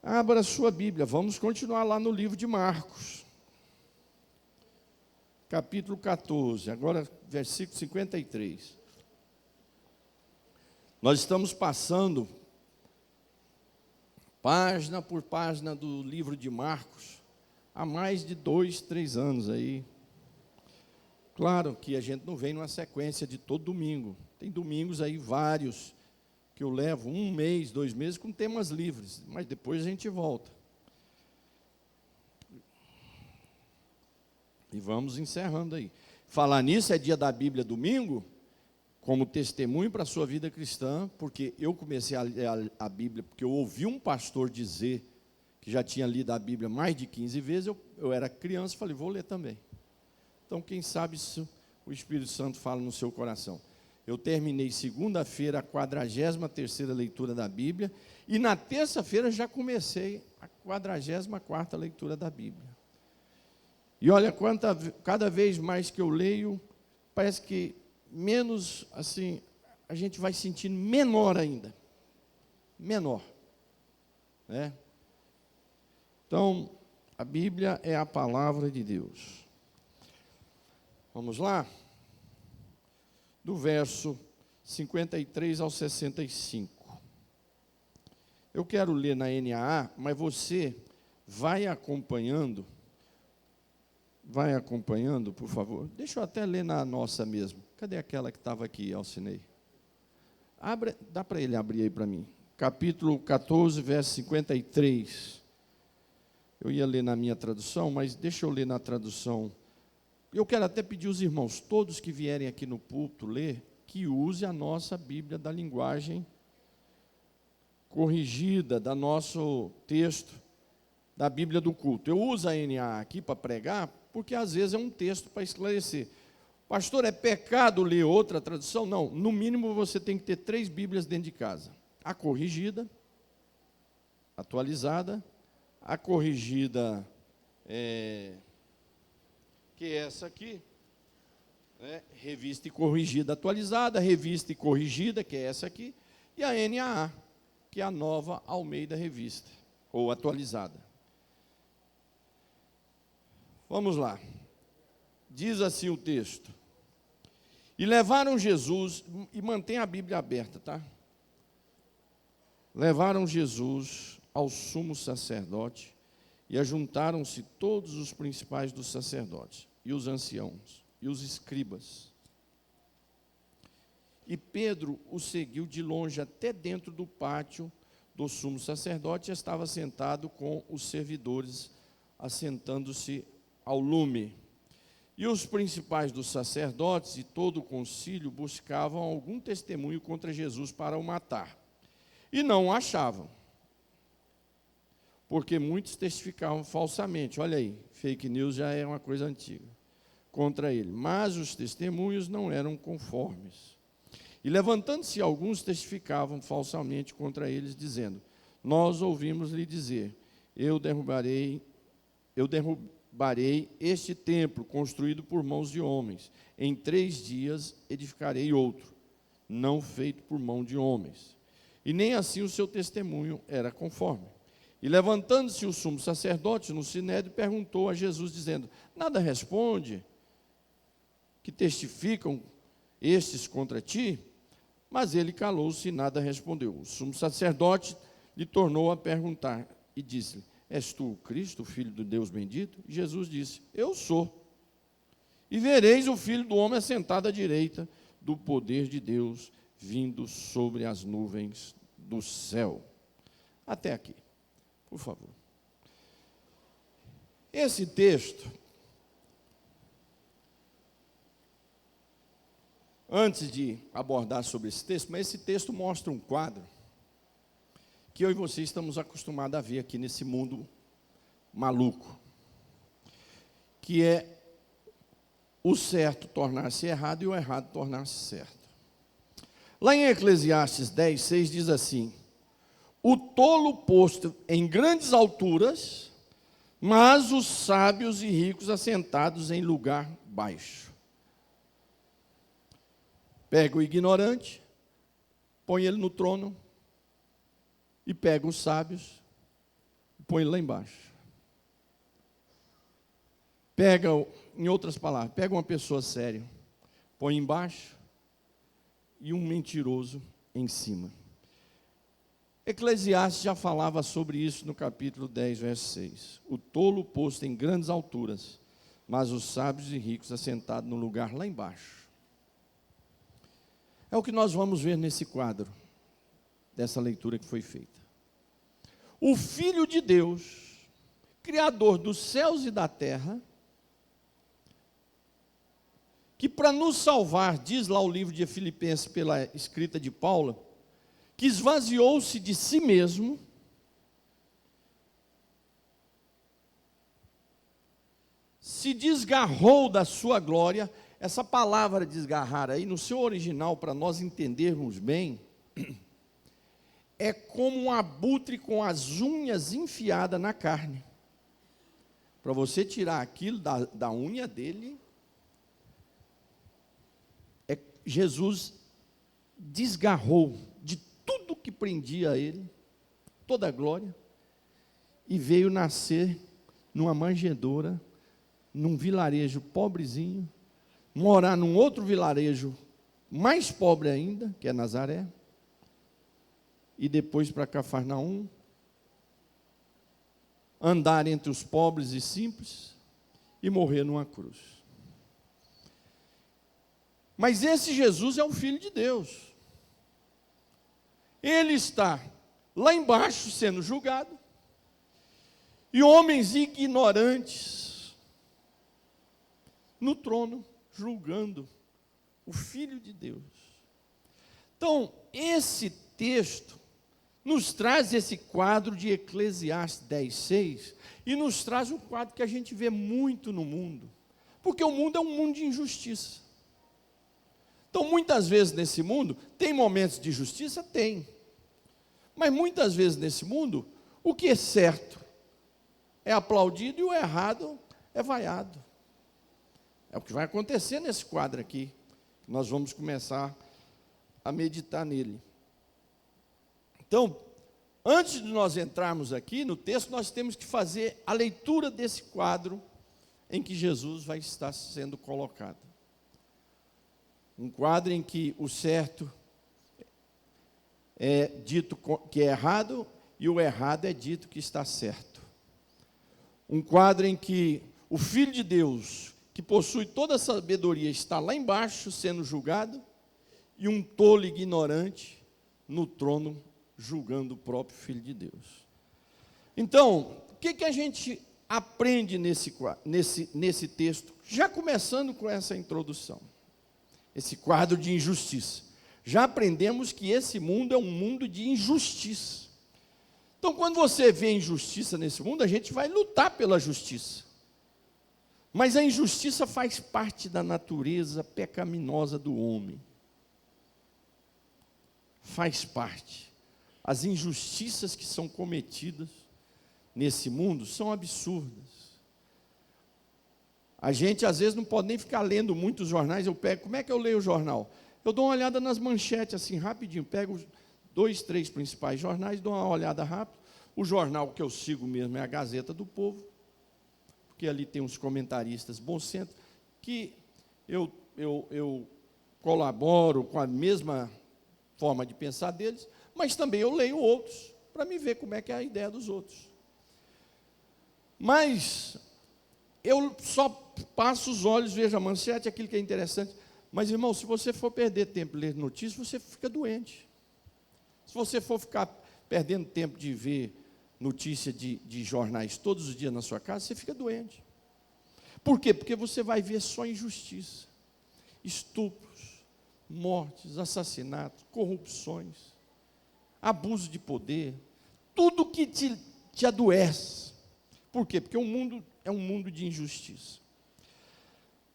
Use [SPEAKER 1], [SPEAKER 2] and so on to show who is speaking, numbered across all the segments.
[SPEAKER 1] Abra a sua Bíblia, vamos continuar lá no livro de Marcos, capítulo 14, agora versículo 53. Nós estamos passando página por página do livro de Marcos há mais de 2, 3 anos aí. Claro que a gente não vem numa sequência de todo domingo. Tem domingos aí vários que eu levo 1 mês, 2 meses com temas livres, mas depois a gente volta. E vamos encerrando aí. Falar nisso, é dia da Bíblia domingo, como testemunho para a sua vida cristã, porque eu comecei a ler a Bíblia, porque eu ouvi um pastor dizer que já tinha lido a Bíblia mais de 15 vezes, eu era criança e falei, vou ler também. Então, quem sabe se o Espírito Santo fala no seu coração. Eu terminei segunda-feira a 43ª leitura da Bíblia, e na terça-feira já comecei a 44ª leitura da Bíblia. E olha, cada vez mais que eu leio, parece que menos, assim, a gente vai sentindo menor ainda. Menor. Né? Então, a Bíblia é a palavra de Deus. Vamos lá? Do verso 53 ao 65. Eu quero ler na NAA, mas você vai acompanhando, por favor. Deixa eu até ler na nossa mesmo. Cadê aquela que estava aqui, Alcinei? Dá para ele abrir aí para mim. Capítulo 14, verso 53. Eu ia ler na minha tradução, mas deixa eu ler na tradução. Eu quero até pedir aos irmãos, todos que vierem aqui no púlpito ler, que use a nossa Bíblia da linguagem corrigida, da nosso texto, da Bíblia do culto. Eu uso a NA aqui para pregar, porque às vezes é um texto para esclarecer. Pastor, é pecado ler outra tradução? Não, no mínimo você tem que ter 3 Bíblias dentro de casa. A corrigida, atualizada, a corrigida que é essa aqui, né? Revista e corrigida atualizada, revista e corrigida, que é essa aqui, e a NAA, que é a nova Almeida Revista, ou atualizada. Vamos lá. Diz assim o texto. E levaram Jesus, e mantém a Bíblia aberta, tá? Levaram Jesus ao sumo sacerdote, e ajuntaram-se todos os principais dos sacerdotes, e os anciãos, e os escribas. E Pedro o seguiu de longe até dentro do pátio do sumo sacerdote, e estava sentado com os servidores, assentando-se ao lume. E os principais dos sacerdotes e todo o concílio buscavam algum testemunho contra Jesus para o matar. E não o achavam, porque muitos testificavam falsamente. Olha aí, fake news já é uma coisa antiga, contra ele. Mas os testemunhos não eram conformes. E levantando-se alguns testificavam falsamente contra eles, dizendo, nós ouvimos lhe dizer, eu derrubarei este templo construído por mãos de homens. Em 3 dias edificarei outro, não feito por mão de homens. E nem assim o seu testemunho era conforme. E levantando-se o sumo sacerdote no sinédrio, perguntou a Jesus, dizendo, nada responde, que testificam estes contra ti? Mas ele calou-se e nada respondeu. O sumo sacerdote lhe tornou a perguntar e disse-lhe, és tu o Cristo, o Filho do Deus bendito? E Jesus disse, eu sou. E vereis o Filho do homem assentado à direita do poder de Deus, vindo sobre as nuvens do céu. Até aqui, por favor. Esse texto, antes de abordar sobre esse texto, mas esse texto mostra um quadro que eu e você estamos acostumados a ver aqui nesse mundo maluco, que é o certo tornar-se errado e o errado tornar-se certo. Lá em Eclesiastes 10:6 diz assim, o tolo posto em grandes alturas, mas os sábios e ricos assentados em lugar baixo. Pega o ignorante, põe ele no trono, e pega os sábios põe lá embaixo. Pega, em outras palavras, pega uma pessoa séria, põe embaixo e um mentiroso em cima. Eclesiastes já falava sobre isso no capítulo 10, verso 6. O tolo posto em grandes alturas, mas os sábios e ricos assentados no lugar lá embaixo. É o que nós vamos ver nesse quadro, dessa leitura que foi feita. O Filho de Deus, Criador dos céus e da terra, que para nos salvar, diz lá o livro de Filipenses pela escrita de Paulo, que esvaziou-se de si mesmo, se desgarrou da sua glória. Essa palavra desgarrar aí, no seu original, para nós entendermos bem, é como um abutre com as unhas enfiadas na carne. Para você tirar aquilo da unha dele, Jesus desgarrou de tudo que prendia a ele, toda a glória, e veio nascer numa manjedoura, num vilarejo pobrezinho, morar num outro vilarejo mais pobre ainda, que é Nazaré, e depois para Cafarnaum, andar entre os pobres e simples, e morrer numa cruz. Mas esse Jesus é o Filho de Deus. Ele está lá embaixo sendo julgado, e homens ignorantes no trono, julgando o Filho de Deus. Então, esse texto nos traz esse quadro de Eclesiastes 10:6, e nos traz um quadro que a gente vê muito no mundo, porque o mundo é um mundo de injustiça. Então, muitas vezes nesse mundo, tem momentos de justiça? Tem. Mas muitas vezes nesse mundo, o que é certo é aplaudido e o errado é vaiado. É o que vai acontecer nesse quadro aqui. Nós vamos começar a meditar nele. Então, antes de nós entrarmos aqui no texto, nós temos que fazer a leitura desse quadro em que Jesus vai estar sendo colocado. Um quadro em que o certo é dito que é errado e o errado é dito que está certo. Um quadro em que o Filho de Deus, que possui toda a sabedoria, está lá embaixo sendo julgado, e um tolo ignorante no trono julgando o próprio Filho de Deus. Então, o que a gente aprende nesse texto? Já começando com essa introdução. Esse quadro de injustiça. Já aprendemos que esse mundo é um mundo de injustiça. Então, quando você vê injustiça nesse mundo, a gente vai lutar pela justiça. Mas a injustiça faz parte da natureza pecaminosa do homem. Faz parte. As injustiças que são cometidas nesse mundo são absurdas. A gente, às vezes, não pode nem ficar lendo muitos jornais. Eu pego, como é que eu leio o jornal? Eu dou uma olhada nas manchetes, assim, rapidinho. Pego 2, 3 principais jornais, dou uma olhada rápida. O jornal que eu sigo mesmo é a Gazeta do Povo, porque ali tem uns comentaristas bons centros, que eu colaboro com a mesma forma de pensar deles, mas também eu leio outros, para me ver como é que é a ideia dos outros. Mas eu só passo os olhos, vejo a manchete, aquilo que é interessante. Mas, irmão, se você for perder tempo ler notícias, você fica doente. Se você for ficar perdendo tempo de ver notícia de jornais todos os dias na sua casa, você fica doente. Por quê? Porque você vai ver só injustiça, estupros, mortes, assassinatos, corrupções, abuso de poder, tudo que te adoece. Por quê? Porque o mundo é um mundo de injustiça.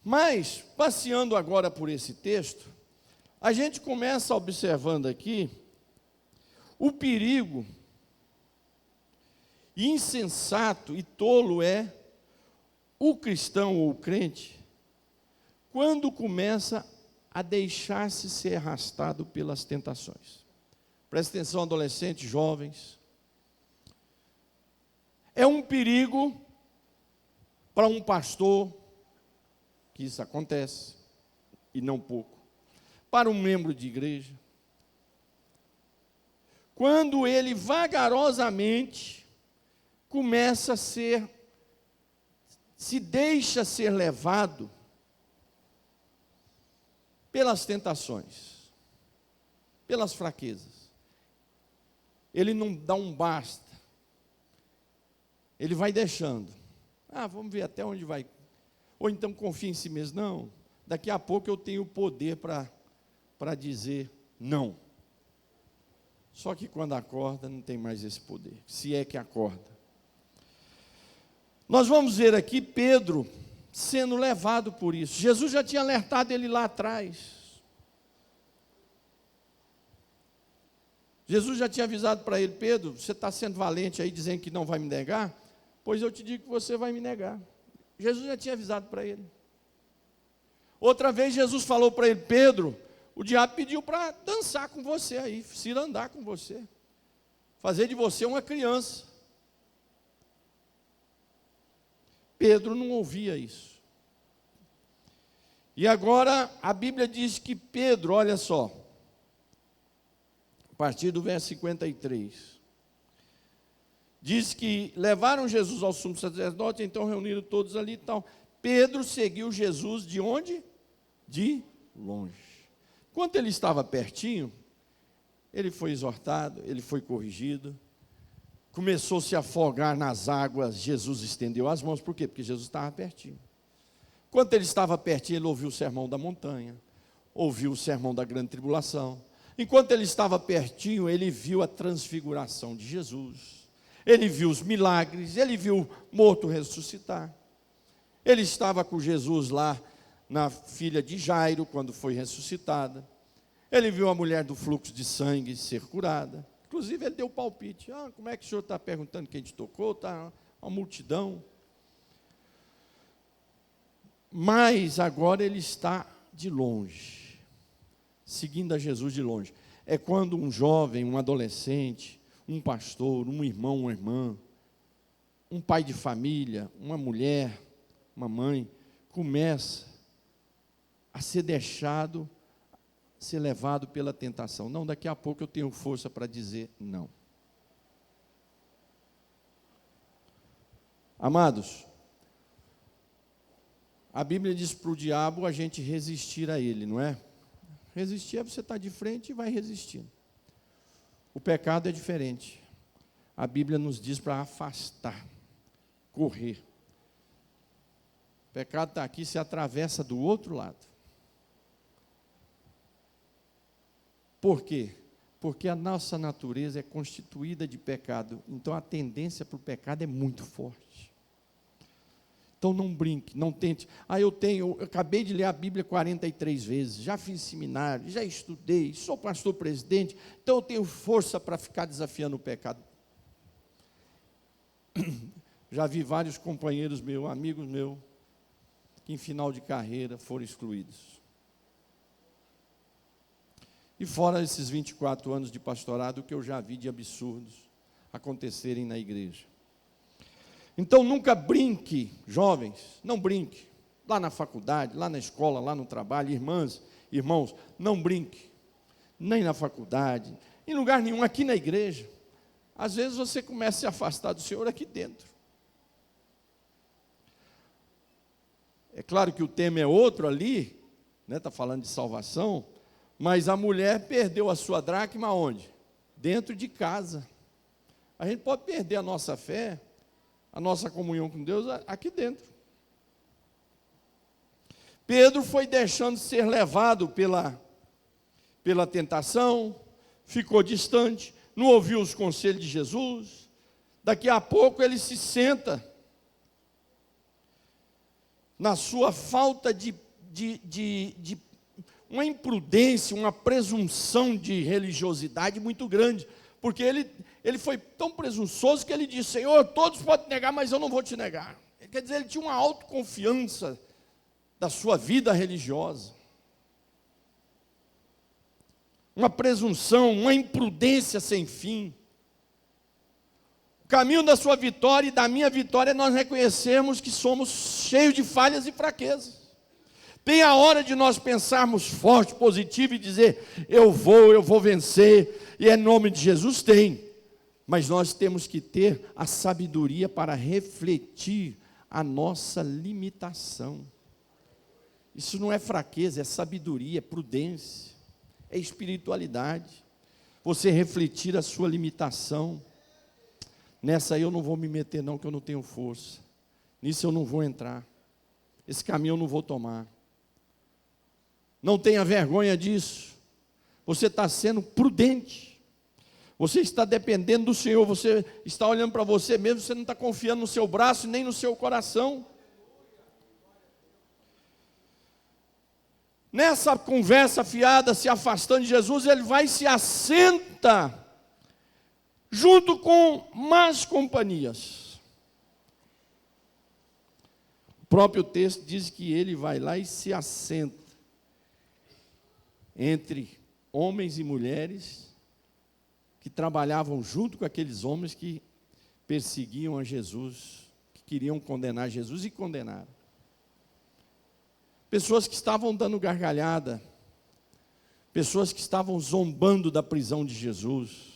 [SPEAKER 1] Mas, passeando agora por esse texto, a gente começa observando aqui o perigo insensato e tolo é o cristão ou o crente quando começa a deixar-se ser arrastado pelas tentações. Presta atenção, adolescentes, jovens. É um perigo para um pastor, que isso acontece, e não pouco, para um membro de igreja, quando ele vagarosamente começa a se deixa ser levado pelas tentações, pelas fraquezas. Ele não dá um basta, ele vai deixando. Vamos ver até onde vai. Ou então confia em si mesmo. Não, daqui a pouco eu tenho o poder para dizer não. Só que quando acorda, não tem mais esse poder, se é que acorda. Nós vamos ver aqui Pedro sendo levado por isso. Jesus já tinha alertado ele lá atrás. Jesus já tinha avisado para ele: Pedro, você está sendo valente aí, dizendo que não vai me negar? Pois eu te digo que você vai me negar. Jesus já tinha avisado para ele. Outra vez Jesus falou para ele: Pedro, o diabo pediu para dançar com você aí, cirandar com você, fazer de você uma criança. Pedro não ouvia isso. E agora a Bíblia diz que Pedro, olha só, a partir do verso 53, diz que levaram Jesus ao sumo sacerdote, então reuniram todos ali e tal. Pedro seguiu Jesus de onde? De longe. Quando ele estava pertinho, ele foi exortado, ele foi corrigido, começou a se afogar nas águas, Jesus estendeu as mãos. Por quê? Porque Jesus estava pertinho. Quando ele estava pertinho, ele ouviu o sermão da montanha, ouviu o sermão da grande tribulação. Enquanto ele estava pertinho, ele viu a transfiguração de Jesus, ele viu os milagres, ele viu o morto ressuscitar. Ele estava com Jesus lá na filha de Jairo, quando foi ressuscitada. Ele viu a mulher do fluxo de sangue ser curada. Inclusive ele deu palpite: como é que o senhor está perguntando quem te tocou? Está uma multidão. Mas agora ele está de longe, seguindo a Jesus de longe. É quando um jovem, um adolescente, um pastor, um irmão, uma irmã, um pai de família, uma mulher, uma mãe, começa a ser deixado, ser levado pela tentação. Não, daqui a pouco eu tenho força para dizer não. Amados, a Bíblia diz para o diabo a gente resistir a ele, não é? Resistir é você estar de frente e vai resistindo. O pecado é diferente. A Bíblia nos diz para afastar, correr. O pecado está aqui, se atravessa do outro lado. Por quê? Porque a nossa natureza é constituída de pecado. Então a tendência para o pecado é muito forte. Então não brinque, não tente. Eu acabei de ler a Bíblia 43 vezes, já fiz seminário, já estudei, sou pastor presidente, então eu tenho força para ficar desafiando o pecado. Já vi vários companheiros meus, amigos meus, que em final de carreira foram excluídos. E fora esses 24 anos de pastorado, que eu já vi de absurdos acontecerem na igreja. Então nunca brinque, jovens, não brinque. Lá na faculdade, lá na escola, lá no trabalho, irmãs, irmãos, não brinque. Nem na faculdade, em lugar nenhum, aqui na igreja. Às vezes você começa a se afastar do Senhor aqui dentro. É claro que o tema é outro ali, né? Está falando de salvação, mas a mulher perdeu a sua dracma onde? Dentro de casa. A gente pode perder a nossa fé, a nossa comunhão com Deus aqui dentro. Pedro foi deixando ser levado pela tentação, ficou distante, não ouviu os conselhos de Jesus. Daqui a pouco ele se senta na sua falta de uma imprudência, uma presunção de religiosidade muito grande, porque ele foi tão presunçoso que ele disse: Senhor, todos podem negar, mas eu não vou te negar. Quer dizer, ele tinha uma autoconfiança da sua vida religiosa, uma presunção, uma imprudência sem fim. O caminho da sua vitória e da minha vitória é nós reconhecermos que somos cheios de falhas e fraquezas. Tem a hora de nós pensarmos forte, positivo e dizer, eu vou vencer, e é em nome de Jesus, tem. Mas nós temos que ter a sabedoria para refletir a nossa limitação. Isso não é fraqueza, é sabedoria, é prudência, é espiritualidade. Você refletir a sua limitação. Nessa aí eu não vou me meter não, que eu não tenho força. Nisso eu não vou entrar. Esse caminho eu não vou tomar. Não tenha vergonha disso. Você está sendo prudente. Você está dependendo do Senhor. Você está olhando para você mesmo. Você não está confiando no seu braço nem no seu coração. Nessa conversa fiada, se afastando de Jesus, ele vai e se assenta junto com más companhias. O próprio texto diz que ele vai lá e se assenta entre homens e mulheres que trabalhavam junto com aqueles homens que perseguiam a Jesus, que queriam condenar Jesus e condenaram. Pessoas que estavam dando gargalhada, pessoas que estavam zombando da prisão de Jesus,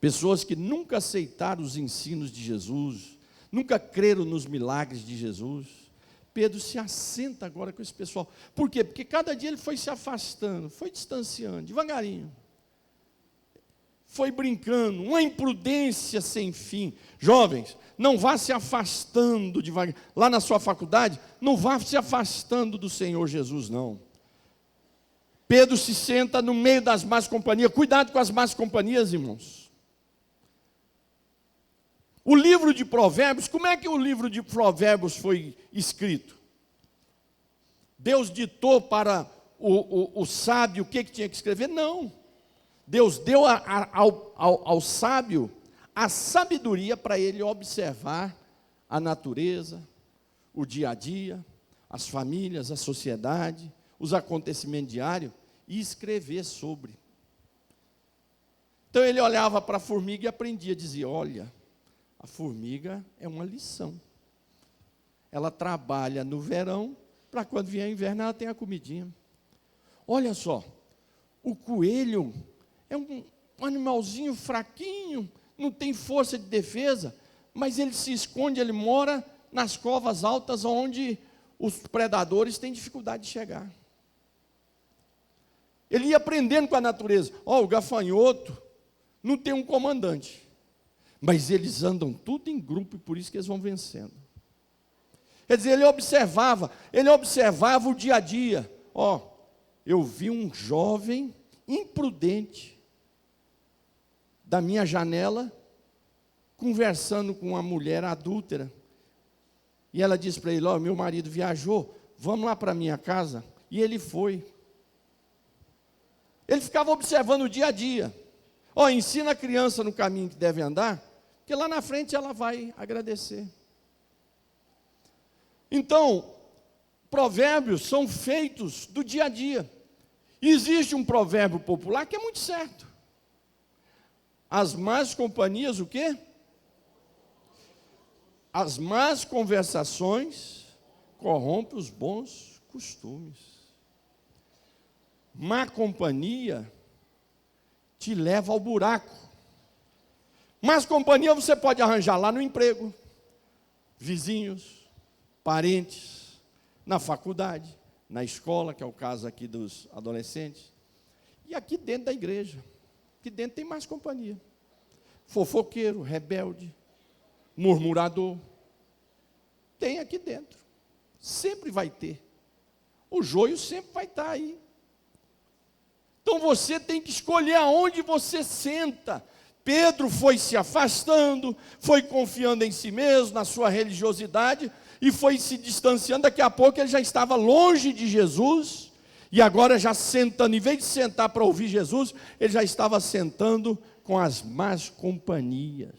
[SPEAKER 1] pessoas que nunca aceitaram os ensinos de Jesus, nunca creram nos milagres de Jesus. Pedro se assenta agora com esse pessoal. Por quê? Porque cada dia ele foi se afastando, foi distanciando, devagarinho. Foi brincando, uma imprudência sem fim. Jovens, não vá se afastando devagar. Lá na sua faculdade, não vá se afastando do Senhor Jesus, não. Pedro se senta no meio das más companhias. Cuidado com as más companhias, irmãos. O livro de Provérbios, como é que o livro de Provérbios foi escrito? Deus ditou para o sábio o que tinha que escrever? Não. Deus deu ao sábio a sabedoria para ele observar a natureza, o dia a dia, as famílias, a sociedade, os acontecimentos diários e escrever sobre. Então ele olhava para a formiga e aprendia, dizia, olha, a formiga é uma lição. Ela trabalha no verão, para quando vier inverno ela tem a comidinha. Olha só, o coelho é um animalzinho fraquinho, não tem força de defesa, mas ele se esconde, ele mora nas covas altas onde os predadores têm dificuldade de chegar. Ele ia aprendendo com a natureza. O gafanhoto não tem um comandante, mas eles andam tudo em grupo e por isso que eles vão vencendo. Quer dizer, ele observava o dia a dia. Eu vi um jovem imprudente da minha janela conversando com uma mulher adúltera. E ela disse para ele, meu marido viajou, vamos lá para a minha casa. E ele foi. Ele ficava observando o dia a dia. Ensina a criança no caminho que deve andar, porque lá na frente ela vai agradecer. Então, provérbios são feitos do dia a dia. Existe um provérbio popular que é muito certo. As más companhias, o quê? As más conversações corrompem os bons costumes. Má companhia te leva ao buraco. Más companhia você pode arranjar lá no emprego, vizinhos, parentes, na faculdade, na escola, que é o caso aqui dos adolescentes, e aqui dentro da igreja. Aqui dentro tem mais companhia. Fofoqueiro, rebelde, murmurador. Tem aqui dentro. Sempre vai ter. O joio sempre vai estar aí. Então você tem que escolher aonde você senta. Pedro foi se afastando, foi confiando em si mesmo, na sua religiosidade, e foi se distanciando. Daqui a pouco ele já estava longe de Jesus, e agora já sentando, em vez de sentar para ouvir Jesus, ele já estava sentando com as más companhias.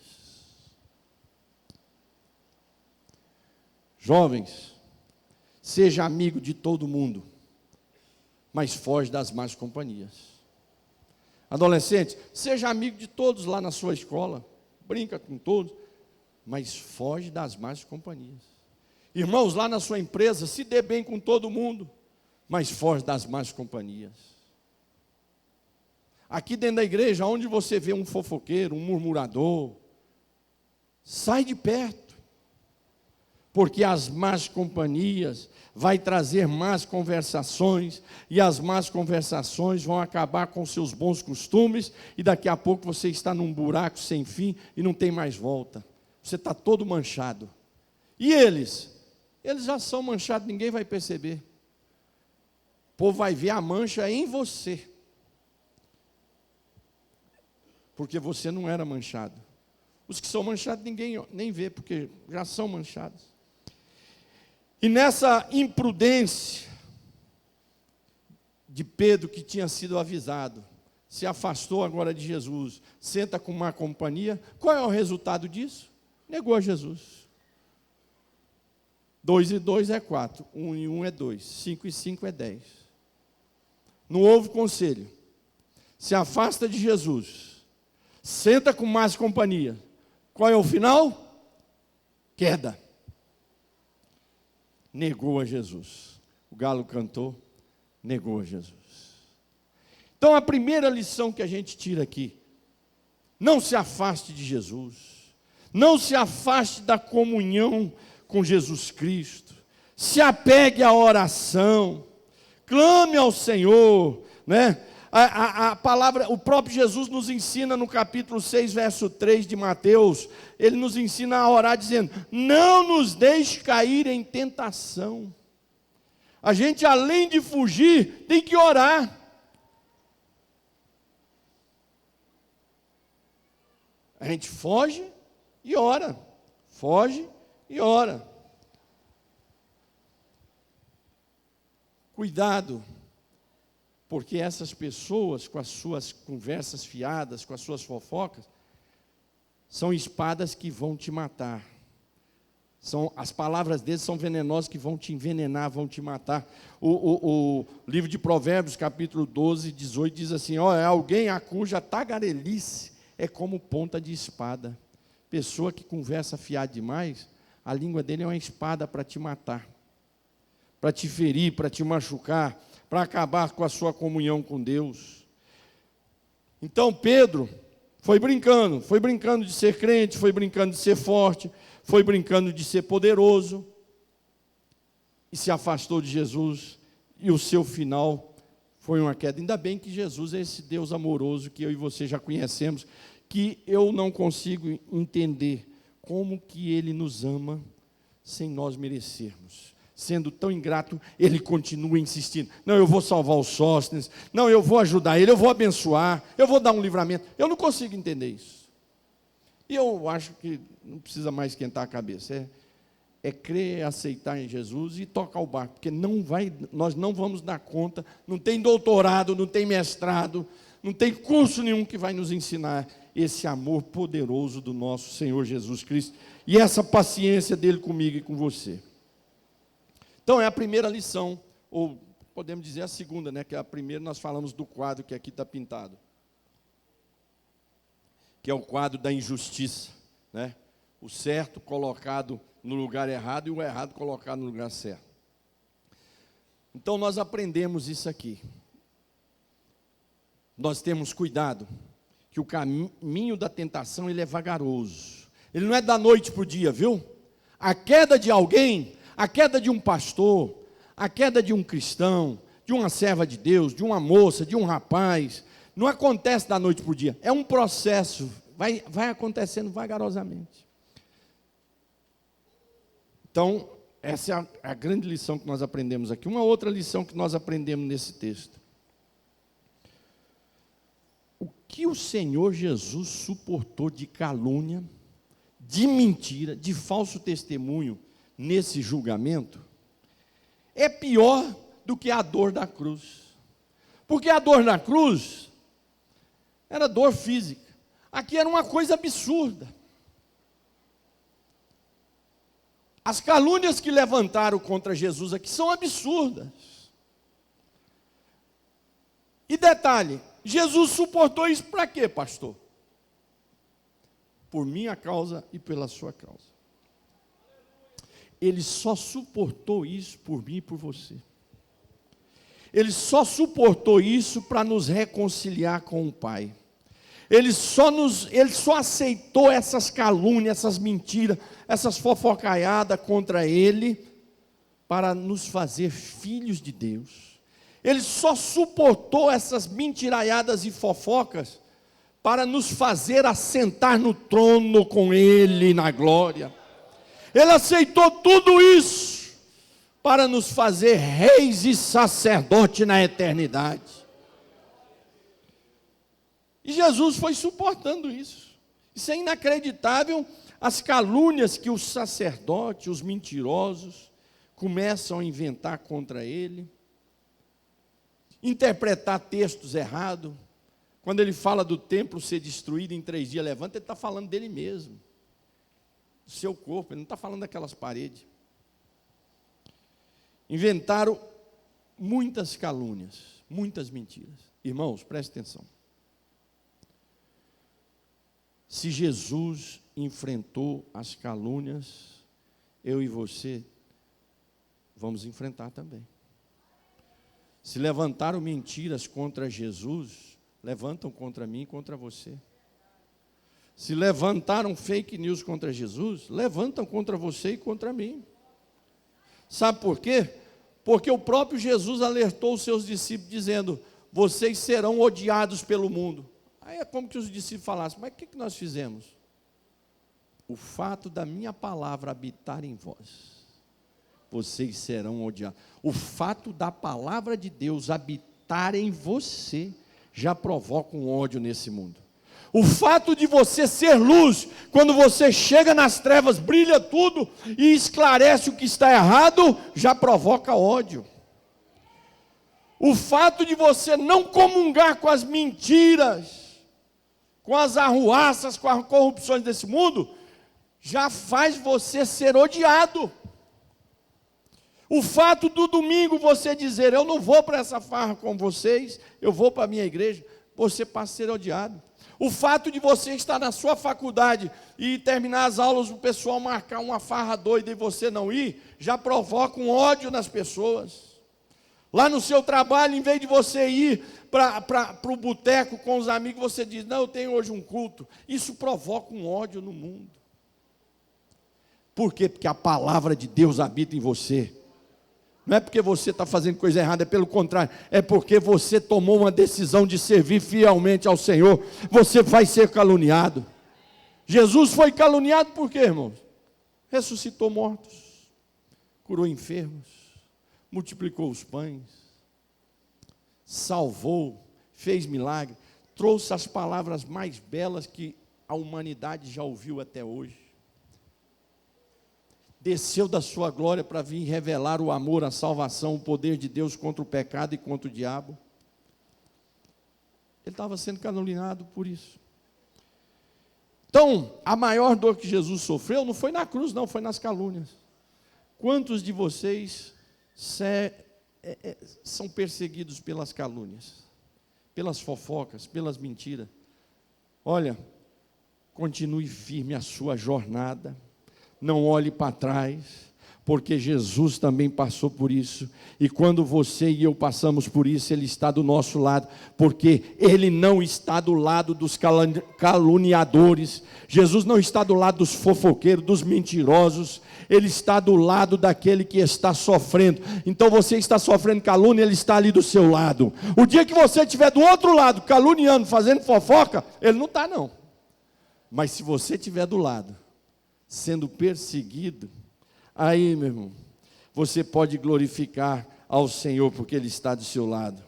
[SPEAKER 1] Jovens, seja amigo de todo mundo, mas foge das más companhias. Adolescente, seja amigo de todos lá na sua escola, brinca com todos, mas foge das más companhias. Irmãos, lá na sua empresa, se dê bem com todo mundo, mas foge das más companhias. Aqui dentro da igreja, onde você vê um fofoqueiro, um murmurador, sai de perto, porque as más companhias vai trazer más conversações, e as más conversações vão acabar com seus bons costumes, e daqui a pouco você está num buraco sem fim, e não tem mais volta, você está todo manchado. E eles já são manchados, ninguém vai perceber, o povo vai ver a mancha em você, porque você não era manchado. Os que são manchados ninguém nem vê, porque já são manchados. E nessa imprudência de Pedro, que tinha sido avisado, se afastou agora de Jesus, senta com má companhia, qual é o resultado disso? Negou a Jesus. 2 e 2 é 4, 1 e 1 é 2, 5 e 5 é 10. Não houve conselho, se afasta de Jesus, senta com más companhia, qual é o final? Queda. Negou a Jesus. O galo cantou, negou a Jesus. Então a primeira lição que a gente tira aqui, não se afaste de Jesus, não se afaste da comunhão com Jesus Cristo, se apegue à oração, clame ao Senhor, né? A palavra, o próprio Jesus nos ensina no capítulo 6, verso 3 de Mateus, ele nos ensina a orar dizendo, não nos deixe cair em tentação. A gente, além de fugir, tem que orar. A gente foge e ora, foge e ora. Cuidado, porque essas pessoas, com as suas conversas fiadas, com as suas fofocas, são espadas que vão te matar. As palavras deles são venenosas, que vão te envenenar, vão te matar. O livro de Provérbios, capítulo 12, 18, diz assim, é alguém a cuja tagarelice é como ponta de espada. Pessoa que conversa fiada demais, a língua dele é uma espada para te matar, para te ferir, para te machucar, para acabar com a sua comunhão com Deus. Então Pedro foi brincando de ser crente, foi brincando de ser forte, foi brincando de ser poderoso, e se afastou de Jesus, e o seu final foi uma queda. Ainda bem que Jesus é esse Deus amoroso que eu e você já conhecemos, que eu não consigo entender como que Ele nos ama sem nós merecermos. Sendo tão ingrato, Ele continua insistindo. Não, eu vou salvar os Sóstenes. Não, eu vou ajudar ele, eu vou abençoar, eu vou dar um livramento. Eu não consigo entender isso. E eu acho que não precisa mais esquentar a cabeça. É crer, aceitar em Jesus e tocar o barco. Porque nós não vamos dar conta. Não tem doutorado, não tem mestrado, não tem curso nenhum que vai nos ensinar esse amor poderoso do nosso Senhor Jesus Cristo. E essa paciência dele comigo e com você. Então é a primeira lição, ou podemos dizer a segunda, né? Que a primeira nós falamos do quadro que aqui está pintado, que é o quadro da injustiça, né? O certo colocado no lugar errado e o errado colocado no lugar certo. Então nós aprendemos isso aqui. Nós temos cuidado, que o caminho da tentação ele é vagaroso. Ele não é da noite para o dia, viu? A queda de alguém, a queda de um pastor, a queda de um cristão, de uma serva de Deus, de uma moça, de um rapaz, não acontece da noite para o dia. É um processo, vai acontecendo vagarosamente. Então, essa é a grande lição que nós aprendemos aqui. Uma outra lição que nós aprendemos nesse texto. O que o Senhor Jesus suportou de calúnia, de mentira, de falso testemunho, nesse julgamento, é pior do que a dor da cruz. Porque a dor na cruz era dor física. Aqui era uma coisa absurda. As calúnias que levantaram contra Jesus aqui são absurdas. E detalhe, Jesus suportou isso para quê, pastor? Por minha causa e pela sua causa. Ele só suportou isso por mim e por você. Ele só suportou isso para nos reconciliar com o Pai. Ele só aceitou essas calúnias, essas mentiras, essas fofocaiadas contra Ele, para nos fazer filhos de Deus. Ele só suportou essas mentiraiadas e fofocas para nos fazer assentar no trono com Ele na glória. Ele aceitou tudo isso para nos fazer reis e sacerdotes na eternidade. E Jesus foi suportando isso. Isso é inacreditável, as calúnias que os sacerdotes, os mentirosos, começam a inventar contra Ele, interpretar textos errados. Quando ele fala do templo ser destruído em 3 dias, levanta, ele está falando dele mesmo, do seu corpo, ele não está falando daquelas paredes. Inventaram muitas calúnias, muitas mentiras. Irmãos, preste atenção. Se Jesus enfrentou as calúnias, eu e você vamos enfrentar também. Se levantaram mentiras contra Jesus, levantam contra mim e contra você. Se levantaram fake news contra Jesus, levantam contra você e contra mim. Sabe por quê? Porque o próprio Jesus alertou os seus discípulos, dizendo: vocês serão odiados pelo mundo. Aí é como que os discípulos falassem: mas o que nós fizemos? O fato da minha palavra habitar em vós, vocês serão odiados. O fato da palavra de Deus habitar em você, já provoca um ódio nesse mundo. O fato de você ser luz, quando você chega nas trevas, brilha tudo e esclarece o que está errado, já provoca ódio. O fato de você não comungar com as mentiras, com as arruaças, com as corrupções desse mundo, já faz você ser odiado. O fato do domingo você dizer: eu não vou para essa farra com vocês, eu vou para a minha igreja, você passa a ser odiado. O fato de você estar na sua faculdade e terminar as aulas, o pessoal marcar uma farra doida e você não ir, já provoca um ódio nas pessoas. Lá no seu trabalho, em vez de você ir para o boteco com os amigos, você diz: não, eu tenho hoje um culto. Isso provoca um ódio no mundo. Por quê? Porque a palavra de Deus habita em você. Não é porque você está fazendo coisa errada, é pelo contrário, é porque você tomou uma decisão de servir fielmente ao Senhor. Você vai ser caluniado. Jesus foi caluniado por quê, irmãos? Ressuscitou mortos, curou enfermos, multiplicou os pães, salvou, fez milagre, trouxe as palavras mais belas que a humanidade já ouviu até hoje. Desceu da sua glória para vir revelar o amor, a salvação, o poder de Deus contra o pecado e contra o diabo. Ele estava sendo caluniado por isso. Então, a maior dor que Jesus sofreu não foi na cruz, não, foi nas calúnias. Quantos de vocês são perseguidos pelas calúnias, pelas fofocas, pelas mentiras? Olha, continue firme a sua jornada. Não olhe para trás, porque Jesus também passou por isso. E quando você e eu passamos por isso, Ele está do nosso lado, porque Ele não está do lado dos caluniadores. Jesus não está do lado dos fofoqueiros, dos mentirosos. Ele está do lado daquele que está sofrendo. Então você está sofrendo calúnia, Ele está ali do seu lado. O dia que você estiver do outro lado, caluniando, fazendo fofoca, Ele não está não. Mas se você estiver do lado, sendo perseguido, aí, meu irmão, você pode glorificar ao Senhor, porque Ele está do seu lado.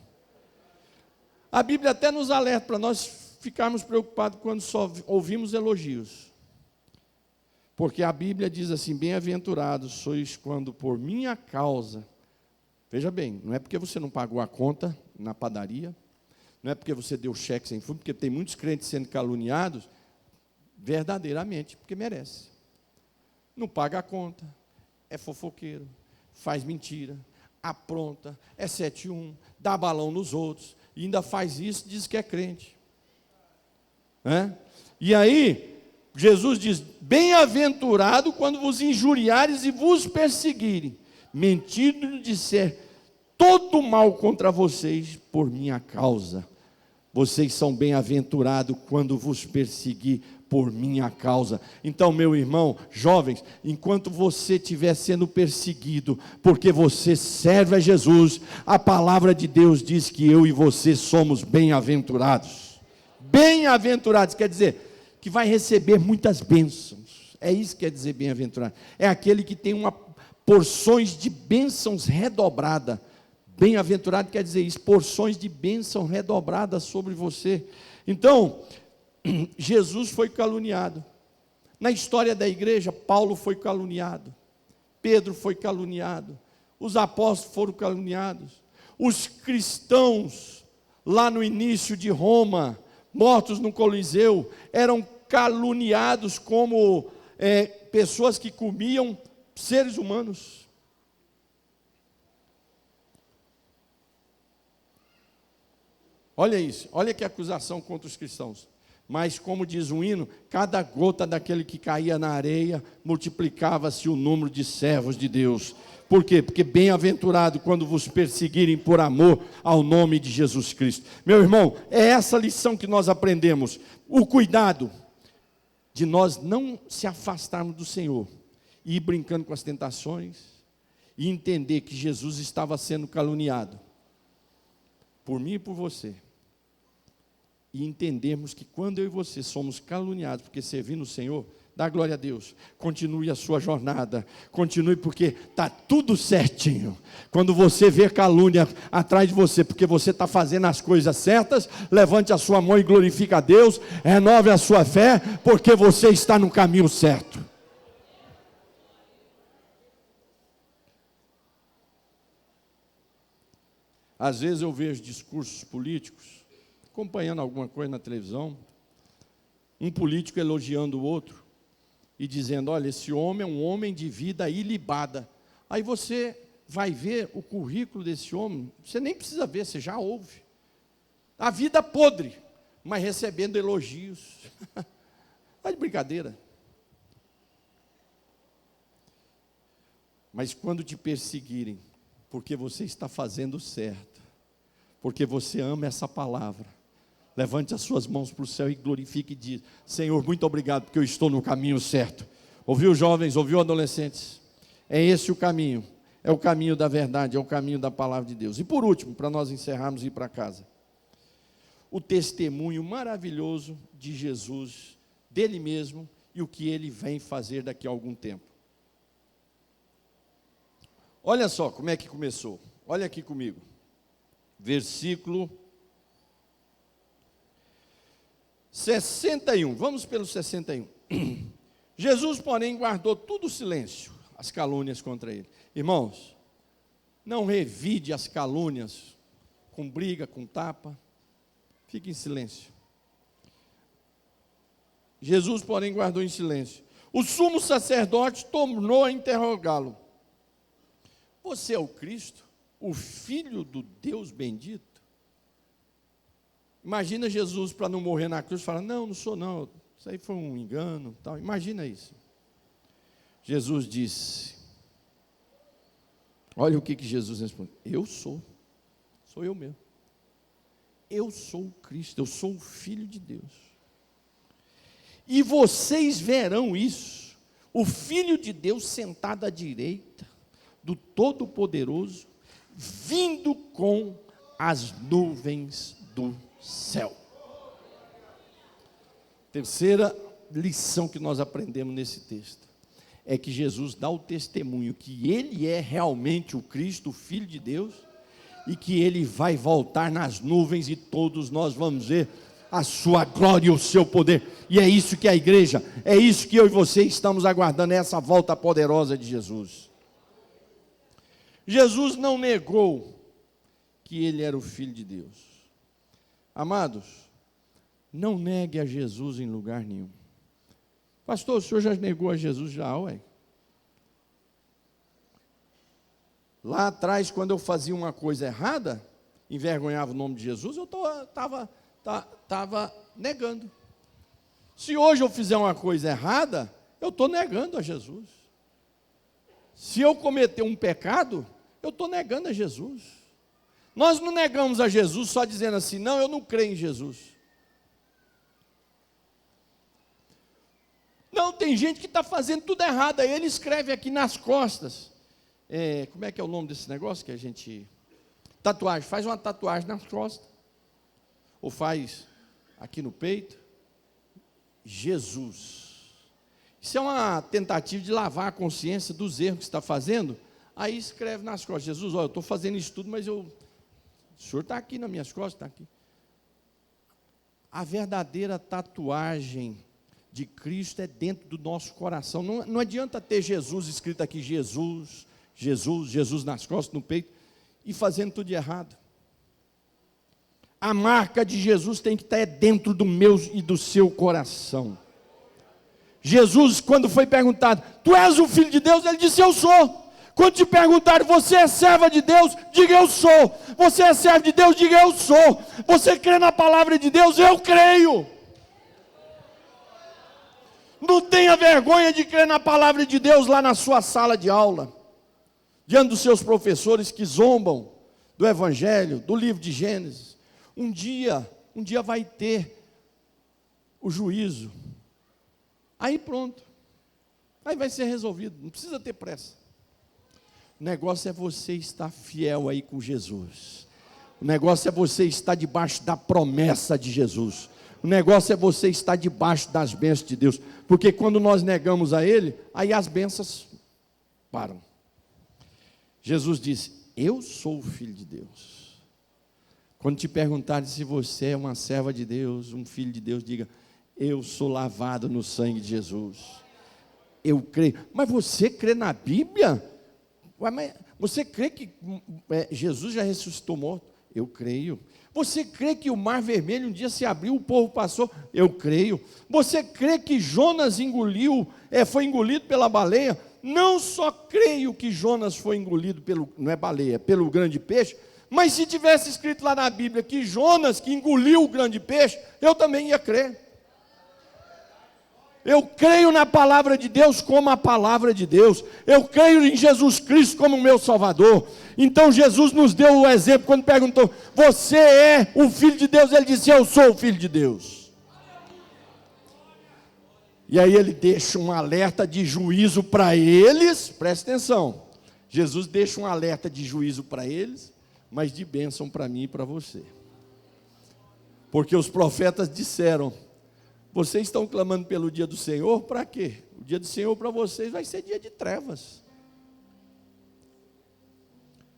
[SPEAKER 1] A Bíblia até nos alerta para nós ficarmos preocupados quando só ouvimos elogios, porque a Bíblia diz assim: bem-aventurados sois quando por minha causa, veja bem, não é porque você não pagou a conta na padaria, não é porque você deu cheque sem fundo, porque tem muitos crentes sendo caluniados, verdadeiramente, porque merece. Não paga a conta, é fofoqueiro, faz mentira, apronta, é 7-1, dá balão nos outros, e ainda faz isso, diz que é crente. E aí, Jesus diz: bem-aventurado quando vos injuriares e vos perseguirem, mentindo disser todo mal contra vocês por minha causa. Vocês são bem-aventurados quando vos perseguir por minha causa. Então, meu irmão, jovens, enquanto você estiver sendo perseguido, porque você serve a Jesus, a palavra de Deus diz que eu e você somos bem-aventurados. Bem-aventurados quer dizer que vai receber muitas bênçãos. É isso que quer dizer bem-aventurado. É aquele que tem porções de bênçãos redobrada. Bem-aventurado quer dizer isso, porções de bênção redobradas sobre você. Então, Jesus foi caluniado. Na história da igreja, Paulo foi caluniado, Pedro foi caluniado, os apóstolos foram caluniados, os cristãos, lá no início de Roma, mortos no Coliseu, eram caluniados como pessoas que comiam seres humanos. Olha isso, olha que acusação contra os cristãos. Mas como diz o hino, cada gota daquele que caía na areia, multiplicava-se o número de servos de Deus. Por quê? Porque bem-aventurado quando vos perseguirem por amor ao nome de Jesus Cristo. Meu irmão, é essa lição que nós aprendemos. O cuidado de nós não se afastarmos do Senhor, e ir brincando com as tentações, e entender que Jesus estava sendo caluniado, por mim e por você. E entendermos que quando eu e você somos caluniados porque servindo o Senhor, dá glória a Deus, continue a sua jornada, continue porque está tudo certinho. Quando você vê calúnia atrás de você, porque você está fazendo as coisas certas, levante a sua mão e glorifique a Deus, renove a sua fé, porque você está no caminho certo. Às vezes eu vejo discursos políticos, acompanhando alguma coisa na televisão, um político elogiando o outro e dizendo: olha, esse homem é um homem de vida ilibada. Aí você vai ver o currículo desse homem, você nem precisa ver, você já ouve. A vida podre, mas recebendo elogios. Está de brincadeira. Mas quando te perseguirem, porque você está fazendo certo, porque você ama essa palavra, levante as suas mãos para o céu e glorifique e diz: Senhor, muito obrigado, porque eu estou no caminho certo. Ouviu, jovens? Ouviu, adolescentes? É esse o caminho. É o caminho da verdade, é o caminho da palavra de Deus. E por último, para nós encerrarmos e ir para casa, o testemunho maravilhoso de Jesus, dele mesmo, e o que ele vem fazer daqui a algum tempo. Olha só como é que começou. Olha aqui comigo. Versículo 61, vamos pelo 61. Jesus, porém, guardou todo o silêncio, as calúnias contra ele. Irmãos, não revide as calúnias com briga, com tapa. Fique em silêncio. Jesus, porém, guardou em silêncio. O sumo sacerdote tornou a interrogá-lo: você é o Cristo, o Filho do Deus bendito? Imagina Jesus, para não morrer na cruz, falar: não sou não, isso aí foi um engano, tal. Imagina isso. Jesus disse, olha o que Jesus respondeu: eu sou eu mesmo. Eu sou o Cristo, eu sou o Filho de Deus. E vocês verão isso, o Filho de Deus sentado à direita do Todo-Poderoso, vindo com as nuvens do céu. Terceira lição que nós aprendemos nesse texto é que Jesus dá o testemunho que ele é realmente o Cristo, o Filho de Deus, e que ele vai voltar nas nuvens e todos nós vamos ver a sua glória e o seu poder. E é isso que a igreja, é isso que eu e você estamos aguardando, é essa volta poderosa de Jesus. Jesus não negou que ele era o Filho de Deus. Amados, não negue a Jesus em lugar nenhum. Pastor, o senhor já negou a Jesus já, ué? Lá atrás, quando eu fazia uma coisa errada, envergonhava o nome de Jesus, eu estava negando. Se hoje eu fizer uma coisa errada, eu estou negando a Jesus. Se eu cometer um pecado, eu estou negando a Jesus. Nós não negamos a Jesus só dizendo assim, não, eu não creio em Jesus. Não, tem gente que está fazendo tudo errado, aí ele escreve aqui nas costas. Como é que é o nome desse negócio que a gente... Tatuagem, faz uma tatuagem nas costas. Ou faz aqui no peito. Jesus. Isso é uma tentativa de lavar a consciência dos erros que você está fazendo. Aí escreve nas costas, Jesus, olha, eu estou fazendo isso tudo, mas o senhor está aqui nas minhas costas, está aqui. A verdadeira tatuagem de Cristo é dentro do nosso coração. Não adianta ter Jesus escrito aqui, Jesus, Jesus, Jesus nas costas, no peito, e fazendo tudo de errado. A marca de Jesus tem que estar dentro do meu e do seu coração. Jesus, quando foi perguntado, tu és o Filho de Deus? Ele disse, eu sou. Quando te perguntaram, você é serva de Deus? Diga, eu sou. Você é servo de Deus? Diga, eu sou. Você crê na palavra de Deus? Eu creio. Não tenha vergonha de crer na palavra de Deus lá na sua sala de aula, diante dos seus professores que zombam do Evangelho, do livro de Gênesis. Um dia vai ter o juízo. Aí pronto. Aí vai ser resolvido, não precisa ter pressa. O negócio é você estar fiel aí com Jesus. O negócio é você estar debaixo da promessa de Jesus. O negócio é você estar debaixo das bênçãos de Deus. Porque quando nós negamos a Ele, aí as bênçãos param. Jesus disse, eu sou o Filho de Deus. Quando te perguntarem se você é uma serva de Deus, um filho de Deus, diga, eu sou lavado no sangue de Jesus. Eu creio. Mas você crê na Bíblia? Mas você crê que Jesus já ressuscitou morto? Eu creio. Você crê que o mar vermelho um dia se abriu, o povo passou? Eu creio. Você crê que Jonas foi engolido pela baleia? Não só creio que Jonas foi engolido não é baleia, pelo grande peixe, mas se tivesse escrito lá na Bíblia que Jonas que engoliu o grande peixe, eu também ia crer. Eu creio na palavra de Deus como a palavra de Deus. Eu creio em Jesus Cristo como meu Salvador. Então Jesus nos deu o exemplo quando perguntou, você é o Filho de Deus? Ele disse, eu sou o Filho de Deus. E aí ele deixa um alerta de juízo para eles, presta atenção. Jesus deixa um alerta de juízo para eles, mas de bênção para mim e para você. Porque os profetas disseram, vocês estão clamando pelo dia do Senhor, para quê? O dia do Senhor para vocês vai ser dia de trevas.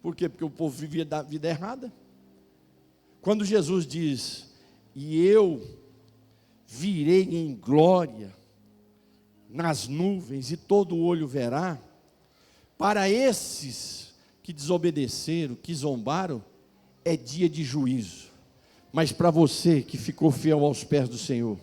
[SPEAKER 1] Por quê? Porque o povo vivia da vida errada. Quando Jesus diz, e eu virei em glória nas nuvens, e todo olho verá, para esses que desobedeceram, que zombaram, é dia de juízo. Mas para você que ficou fiel aos pés do Senhor,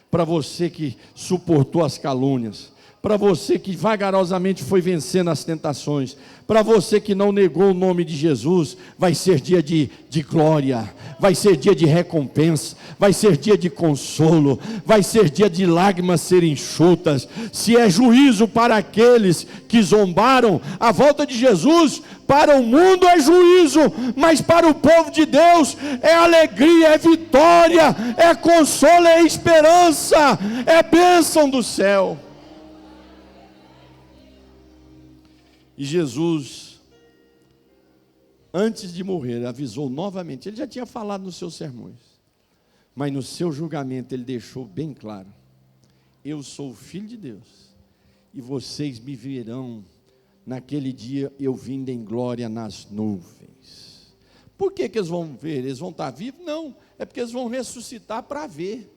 [SPEAKER 1] para você que suportou as calúnias, para você que vagarosamente foi vencendo as tentações, para você que não negou o nome de Jesus, vai ser dia de glória, vai ser dia de recompensa, vai ser dia de consolo, vai ser dia de lágrimas serem enxutas. Se é juízo para aqueles que zombaram, a volta de Jesus para o mundo é juízo, mas para o povo de Deus é alegria, é vitória, é consolo, é esperança, é bênção do céu. E Jesus, antes de morrer, avisou novamente. Ele já tinha falado nos seus sermões, mas no seu julgamento ele deixou bem claro, eu sou o Filho de Deus, e vocês me verão naquele dia eu vindo em glória nas nuvens. Por que eles vão ver? Eles vão estar vivos? Não, é porque eles vão ressuscitar para ver.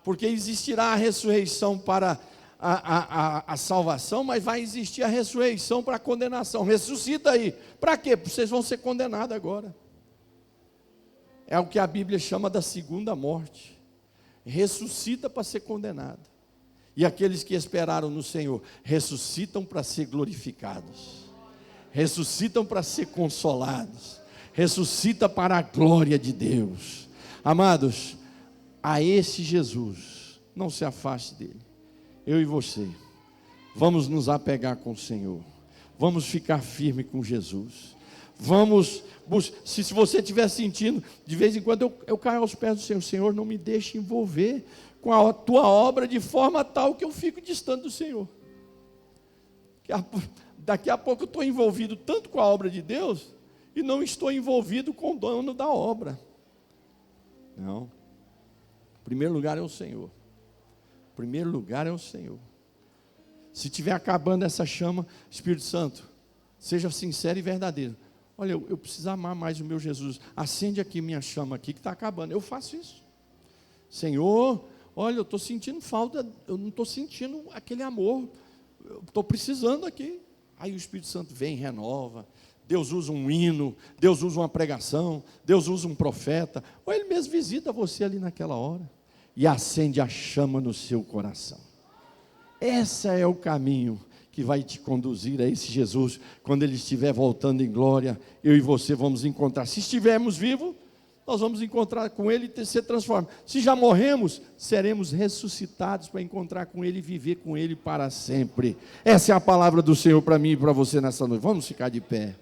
[SPEAKER 1] Porque existirá a ressurreição para a salvação, mas vai existir a ressurreição para a condenação. Ressuscita aí. Para quê? Porque vocês vão ser condenados agora. É o que a Bíblia chama da segunda morte. Ressuscita para ser condenado. E aqueles que esperaram no Senhor, ressuscitam para ser glorificados, ressuscitam para ser consolados, ressuscita para a glória de Deus. Amados, a esse Jesus, não se afaste dele. Eu e você, vamos nos apegar com o Senhor, vamos ficar firme com Jesus, vamos, se você estiver sentindo, de vez em quando eu caio aos pés do Senhor, Senhor, não me deixe envolver com a tua obra de forma tal que eu fico distante do Senhor. Daqui a pouco eu estou envolvido tanto com a obra de Deus, e não estou envolvido com o dono da obra. Não. Em primeiro lugar é o Senhor. Em primeiro lugar é o Senhor. Se estiver acabando essa chama, Espírito Santo, seja sincero e verdadeiro. Olha, eu preciso amar mais o meu Jesus. Acende aqui minha chama aqui que está acabando. Eu faço isso. Senhor, olha, eu estou sentindo falta, eu não estou sentindo aquele amor. Eu estou precisando aqui. Aí o Espírito Santo vem e renova. Deus usa um hino, Deus usa uma pregação, Deus usa um profeta, ou Ele mesmo visita você ali naquela hora, e acende a chama no seu coração. Esse é o caminho que vai te conduzir a esse Jesus, quando Ele estiver voltando em glória, eu e você vamos encontrar. Se estivermos vivos, nós vamos encontrar com Ele e ser transformados. Se já morremos, seremos ressuscitados para encontrar com Ele e viver com Ele para sempre. Essa é a palavra do Senhor para mim e para você nessa noite. Vamos ficar de pé.